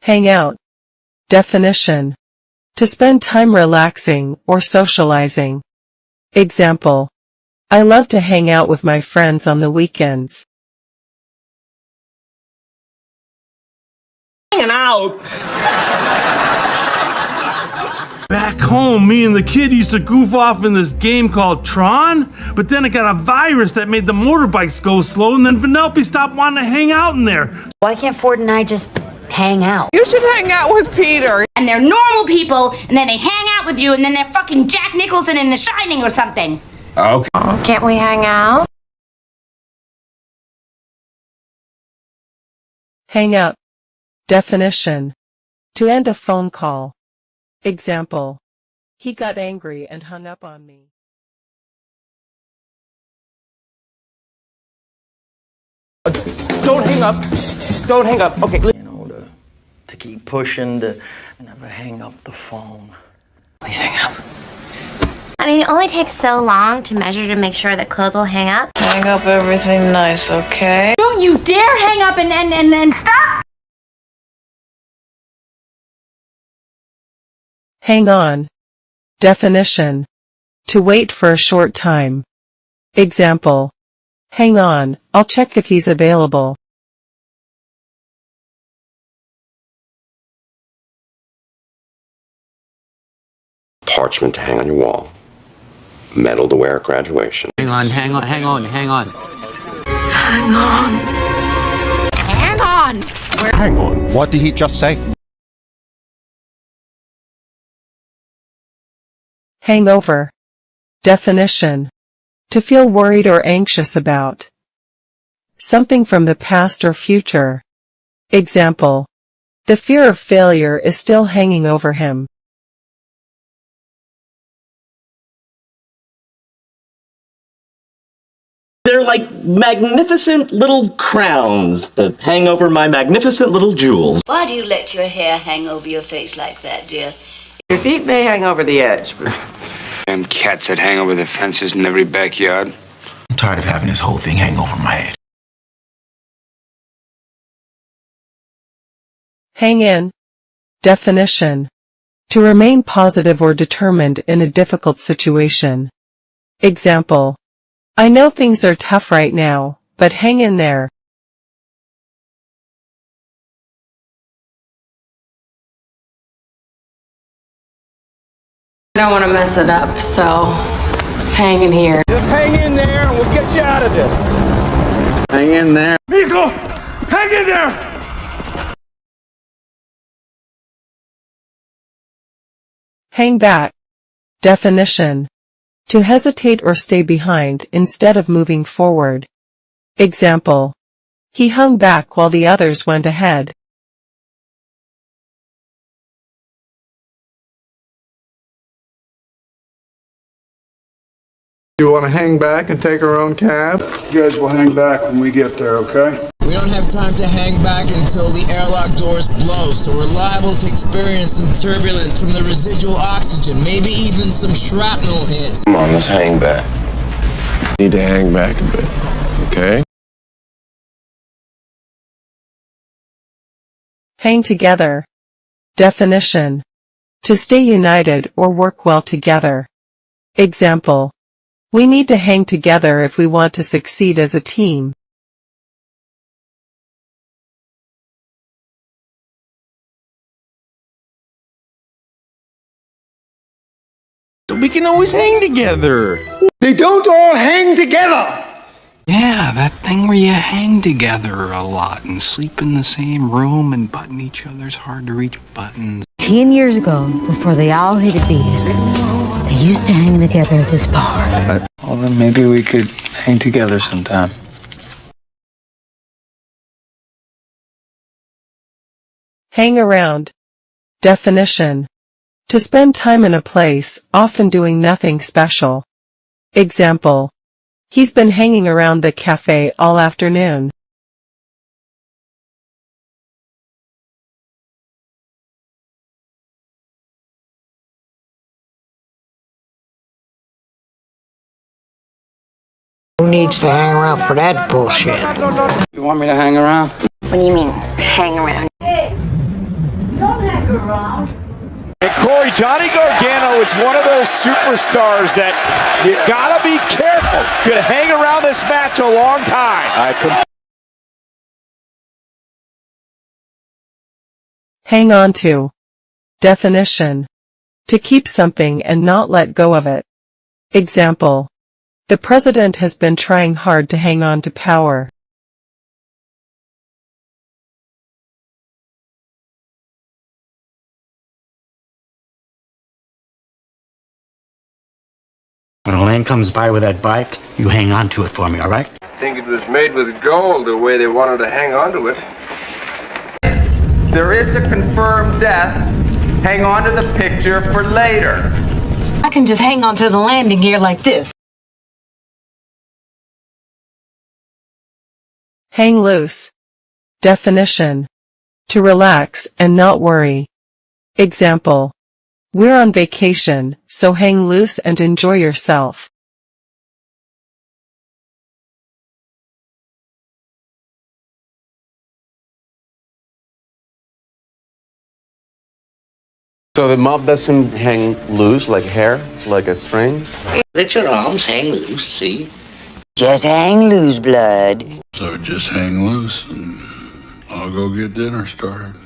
Hang out. Definition: to spend time relaxing or socializing. Example: I love to hang out with my friends on the weekends. Hanging out? Back home, me and the kid used to goof off in this game called Tron, but then it got a virus that made the motorbikes go slow, and then Vanellope stopped wanting to hang out in there. Why can't Ford and I just hang out? You should hang out with Peter. And they're normal people, and then they hang out with you, and then they're fucking Jack Nicholson in The Shining or something. Okay. Can't we hang out? Hang up. Definition: to end a phone call. Example: he got angry and hung up on me. Don't hang up. Don't hang up. Okay. You know, to keep pushing, to never hang up the phone. Please hang up. I mean, it only takes so long to measure to make sure that clothes will hang up. Hang up everything nice, okay? Don't you dare hang up and stop! Hang on. Definition: to wait for a short time. Example: hang on, I'll check if he's available. Parchment to hang on your wall. Medal to wear at graduation. Hang on. Hang on. Hang on. Hang on. What did he just say? Hangover. Definition: to feel worried or anxious about something from the past or future. Example: the fear of failure is still hanging over him. They're like magnificent little crowns to hang over my magnificent little jewels. Why do you let your hair hang over your face like that, dear? Your feet may hang over the edge, but... Them cats that hang over the fences in every backyard. I'm tired of having this whole thing hang over my head. Hang in. Definition: to remain positive or determined in a difficult situation. Example: I know things are tough right now, but hang in there. I don't want to mess it up, so hang in here. Just hang in there and we'll get you out of this. Hang in there. Nico, hang in there! Hang back. Definition: to hesitate or stay behind instead of moving forward. Example: he hung back while the others went ahead. You want to hang back and take our own cab? You guys will hang back when we get there, okay? We don't have time to hang back until the airlock doors blow, so we're liable to experience some turbulence from the residual oxygen, maybe even some shrapnel hits. Come on, let's hang back. Need to hang back a bit, okay? Hang together. Definition: to stay united or work well together. Example: we need to hang together if we want to succeed as a team. We can always hang together. They don't all hang together! Yeah, that thing where you hang together a lot and sleep in the same room and button each other's hard-to-reach buttons. 10 years ago, before they all hit it big, they used to hang together at this bar. Well, then maybe we could hang together sometime. Hang around. Definition: to spend time in a place, often doing nothing special. Example: he's been hanging around the cafe all afternoon. Who needs to hang around for that bullshit? You want me to hang around? What do you mean, hang around? back around. And Corey, Johnny Gargano is one of those superstars that you gotta be careful. Could hang around this match a long time. Hang on to. Definition. To keep something and not let go of it. Example. The president has been trying hard to hang on to power. When a land comes by with that bike, you hang on to it for me, all right? I think it was made with gold the way they wanted to hang on to it. There is a confirmed death. Hang on to the picture for later. I can just hang on to the landing gear like this. Hang loose. Definition. To relax and not worry. Example. We're on vacation, so hang loose and enjoy yourself. So the mop doesn't hang loose like hair, like a string? Let your arms hang loose, see? Just hang loose, blood. So just hang loose and I'll go get dinner started.